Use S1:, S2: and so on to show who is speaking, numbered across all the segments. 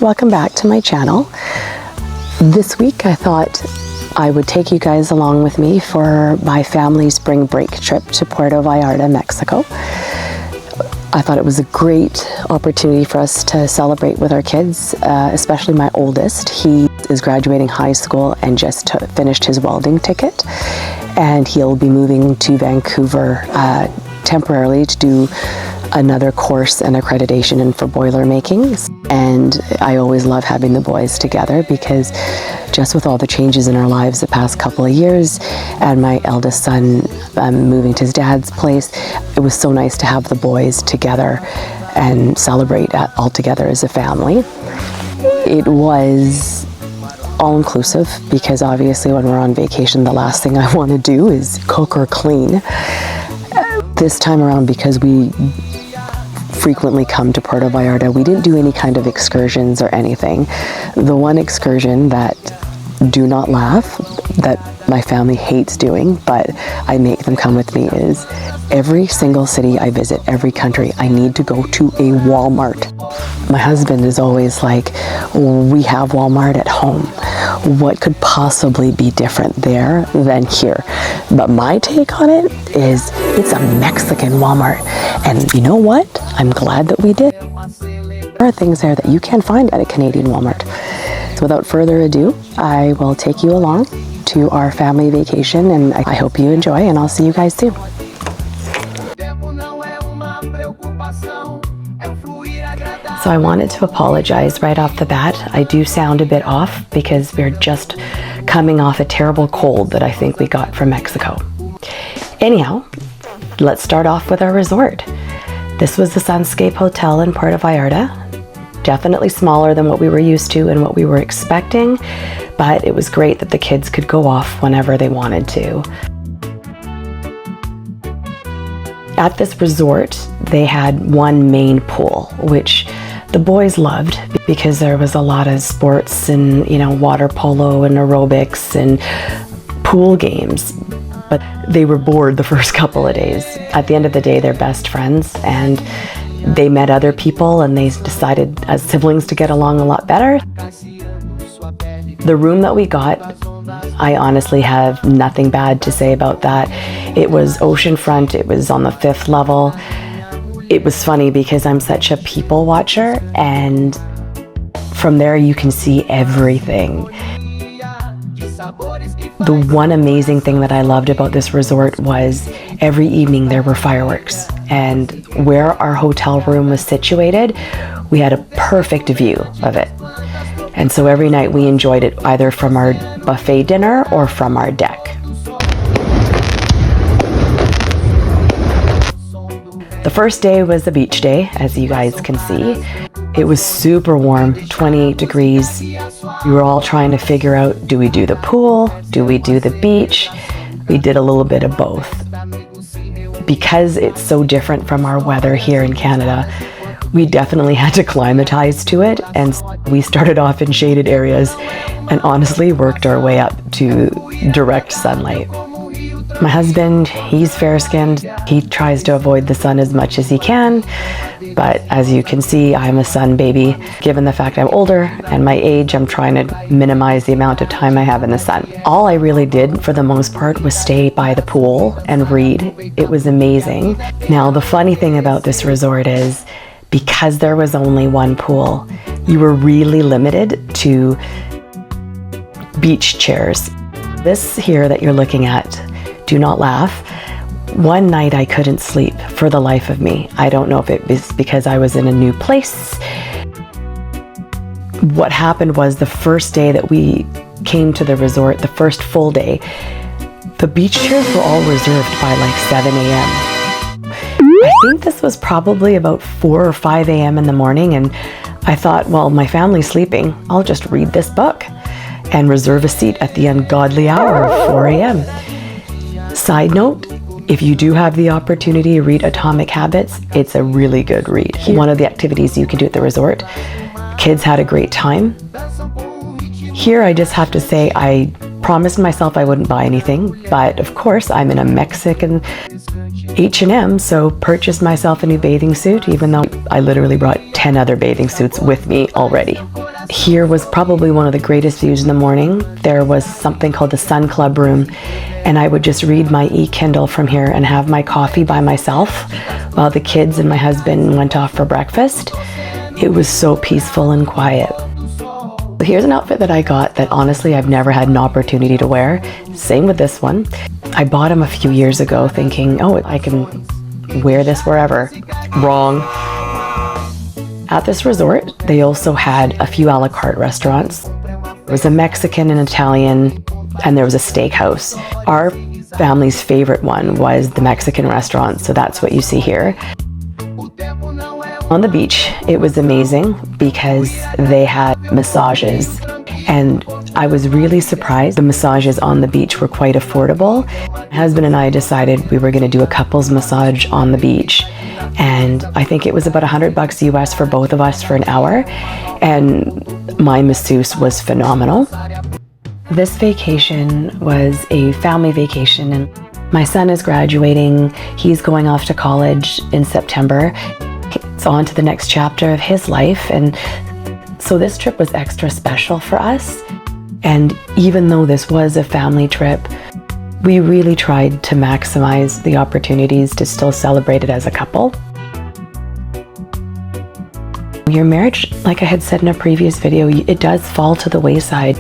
S1: welcome back to my channel. This week I thought I would take you guys along with me for my family's spring break trip to Puerto Vallarta, Mexico. I thought it was a great opportunity for us to celebrate with our kids, especially my oldest. He is graduating high school and just finished his welding ticket, and he'll be moving to Vancouver temporarily to do another course and accreditation for boiler making. And I always love having the boys together because just with all the changes in our lives the past couple of years and my eldest son moving to his dad's place, it was so nice to have the boys together and celebrate all together as a family. It was all-inclusive because obviously when we're on vacation the last thing I want to do is cook or clean. This time around, because we frequently come to Puerto Vallarta, we didn't do any kind of excursions or anything. The one excursion that, do not laugh, that my family hates doing, but I make them come with me is every single city I visit, every country, I need to go to a Walmart. My husband is always like, we have Walmart at home. What could possibly be different there than here? But my take on it is it's a Mexican Walmart. And you know what? I'm glad that we did. There are things there that you can't find at a Canadian Walmart. So without further ado, I will take you along to our family vacation, and I hope you enjoy, and I'll see you guys soon. So I wanted to apologize right off the bat. I do sound a bit off because we're just coming off a terrible cold that I think we got from Mexico. Anyhow, let's start off with our resort. This was the Sunscape Hotel in Puerto Vallarta. Definitely smaller than what we were used to and what we were expecting, but it was great that the kids could go off whenever they wanted to. At this resort, they had one main pool, which the boys loved because there was a lot of sports and, water polo and aerobics and pool games. But they were bored the first couple of days. At the end of the day, they're best friends, and they met other people and they decided as siblings to get along a lot better. The room that we got, I honestly have nothing bad to say about that. It was oceanfront, it was on the 5th level. It was funny because I'm such a people watcher, and from there you can see everything. The one amazing thing that I loved about this resort was every evening there were fireworks, and where our hotel room was situated, we had a perfect view of it. And so every night we enjoyed it either from our buffet dinner or from our deck. The first day was the beach day, as you guys can see. It was super warm, 28 degrees. We were all trying to figure out, do we do the pool? Do we do the beach? We did a little bit of both. Because it's so different from our weather here in Canada, we definitely had to climatize to it, and we started off in shaded areas and honestly worked our way up to direct sunlight. My husband, he's fair-skinned. He tries to avoid the sun as much as he can, but as you can see, I'm a sun baby. Given the fact I'm older and my age, I'm trying to minimize the amount of time I have in the sun. All I really did for the most part was stay by the pool and read. It was amazing. Now, the funny thing about this resort is, because there was only one pool, you were really limited to beach chairs. This here that you're looking at, do not laugh. One night I couldn't sleep for the life of me. I don't know if it was because I was in a new place. What happened was the first day that we came to the resort, the first full day, the beach chairs were all reserved by like 7 a.m. I think this was probably about 4 or 5 a.m. in the morning, and I thought, well, my family's sleeping. I'll just read this book and reserve a seat at the ungodly hour of 4 a.m. Side note, if you do have the opportunity to read Atomic Habits, it's a really good read. One of the activities you can do at the resort. Kids had a great time. Here, I just have to say, I promised myself I wouldn't buy anything, but of course, I'm in a Mexican H&M, so purchased myself a new bathing suit, even though I literally brought 10 other bathing suits with me already. Here was probably one of the greatest views in the morning. There was something called the Sun Club Room, and I would just read my e-Kindle from here and have my coffee by myself while the kids and my husband went off for breakfast. It was so peaceful and quiet. Here's an outfit that I got that honestly I've never had an opportunity to wear. Same with this one. I bought them a few years ago thinking, oh, I can wear this wherever. Wrong. At this resort, they also had a few a la carte restaurants. There was a Mexican and Italian, and there was a steakhouse. Our family's favorite one was the Mexican restaurant, so that's what you see here. On the beach, it was amazing because they had massages, and I was really surprised. The massages on the beach were quite affordable. My husband and I decided we were going to do a couples massage on the beach, and I think it was about $100 US for both of us for an hour, and my masseuse was phenomenal. This vacation was a family vacation, and my son is graduating. He's going off to college in September. It's on to the next chapter of his life, and so this trip was extra special for us. And even though this was a family trip, we really tried to maximize the opportunities to still celebrate it as a couple. Your marriage, like I had said in a previous video, it does fall to the wayside.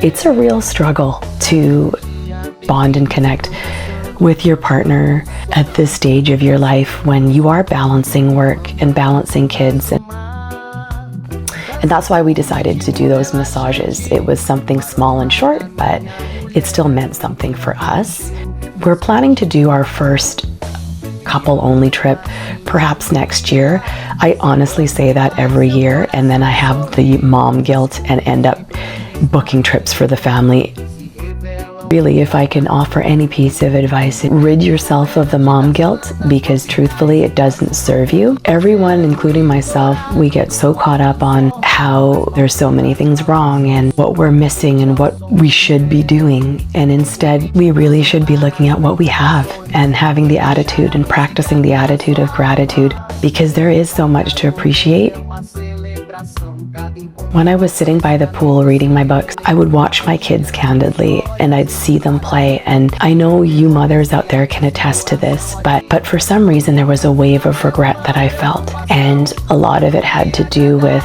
S1: It's a real struggle to bond and connect with your partner at this stage of your life when you are balancing work and balancing kids. And that's why we decided to do those massages. It was something small and short, but it still meant something for us. We're planning to do our first couple-only trip perhaps next year. I honestly say that every year, and then I have the mom guilt and end up booking trips for the family. Really, if I can offer any piece of advice, rid yourself of the mom guilt, because truthfully, it doesn't serve you. Everyone, including myself, we get so caught up on how there's so many things wrong and what we're missing and what we should be doing. And instead, we really should be looking at what we have and having the attitude and practicing the attitude of gratitude, because there is so much to appreciate. When I was sitting by the pool reading my books, I would watch my kids candidly and I'd see them play. And I know you mothers out there can attest to this, but for some reason there was a wave of regret that I felt. And a lot of it had to do with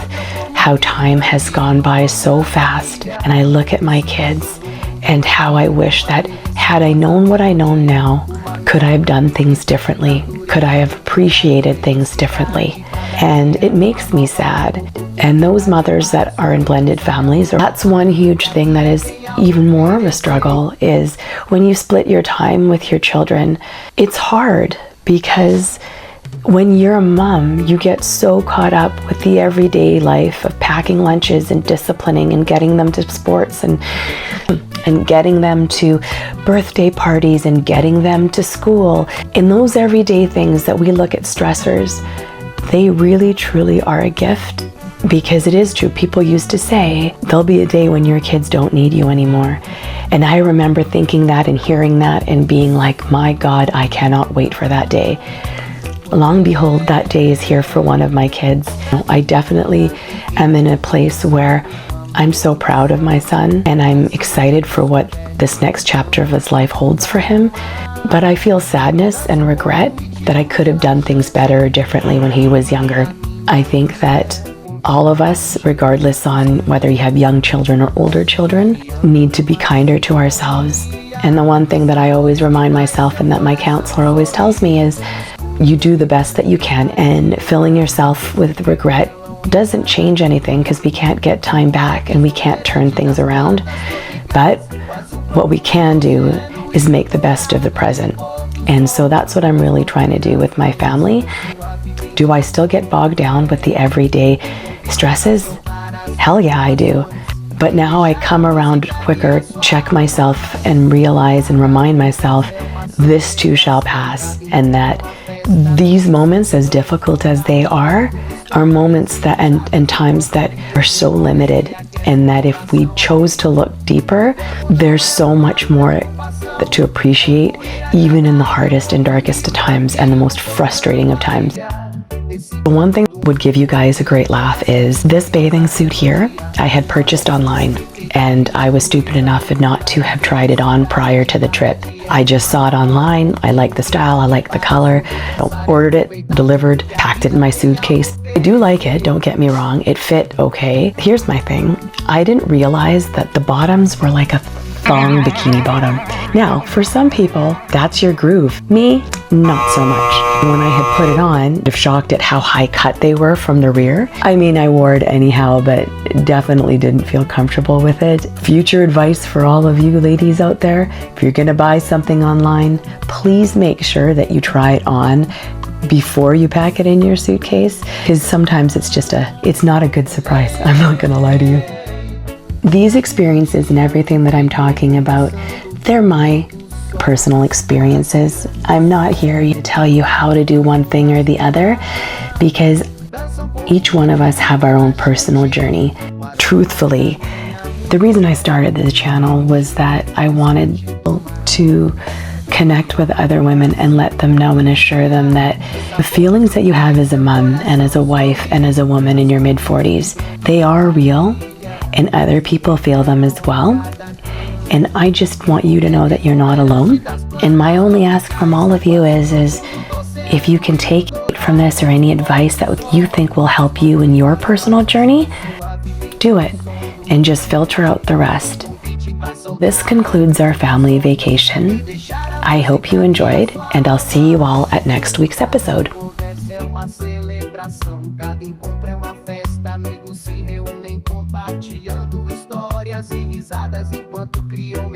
S1: how time has gone by so fast. And I look at my kids and how I wish that had I known what I know now, could I have done things differently? Could I have appreciated things differently? And it makes me sad. And those mothers that are in blended families, that's one huge thing that is even more of a struggle, is when you split your time with your children. It's hard because when you're a mom, you get so caught up with the everyday life of packing lunches and disciplining and getting them to sports and getting them to birthday parties and getting them to school. In those everyday things that we look at stressors, they really truly are a gift, because it is true. People used to say, there'll be a day when your kids don't need you anymore. And I remember thinking that and hearing that and being like, my God, I cannot wait for that day. Long behold, that day is here for one of my kids. I definitely am in a place where I'm so proud of my son and I'm excited for what this next chapter of his life holds for him. But I feel sadness and regret that I could have done things better or differently when he was younger. I think that all of us, regardless on whether you have young children or older children, need to be kinder to ourselves. And the one thing that I always remind myself and that my counselor always tells me is, you do the best that you can, and filling yourself with regret doesn't change anything, because we can't get time back and we can't turn things around. But what we can do is make the best of the present. And so that's what I'm really trying to do with my family. Do I still get bogged down with the everyday stresses? Hell yeah, I do. But now I come around quicker, check myself, and realize and remind myself, this too shall pass, and that these moments, as difficult as they are moments that and times that are so limited, and that if we chose to look deeper, there's so much more to appreciate, even in the hardest and darkest of times and the most frustrating of times. The one thing would give you guys a great laugh is this bathing suit here I had purchased online, and I was stupid enough not to have tried it on prior to the trip. I just saw it online. I liked the style, I liked the color, ordered it, delivered, packed it in my suitcase. I do like it, don't get me wrong, it fit okay. Here's my thing, I didn't realize that the bottoms were like a thong bikini bottom. Now, for some people, that's your groove. Me, not so much. When I had put it on, I was shocked at how high cut they were from the rear. I mean, I wore it anyhow, but definitely didn't feel comfortable with it. Future advice for all of you ladies out there, if you're gonna buy something online, please make sure that you try it on before you pack it in your suitcase, because sometimes it's not a good surprise. I'm not gonna lie to you. These experiences and everything that I'm talking about, they're my personal experiences. I'm not here to tell you how to do one thing or the other, because each one of us have our own personal journey. Truthfully, the reason I started this channel was that I wanted to connect with other women and let them know and assure them that the feelings that you have as a mom and as a wife and as a woman in your mid-40s, they are real, and other people feel them as well. And I just want you to know that you're not alone. And my only ask from all of you is if you can take from this or any advice that you think will help you in your personal journey, do it and just filter out the rest. This concludes our family vacation. I hope you enjoyed, and I'll see you all at next week's episode. Compartilhando histórias e risadas enquanto criam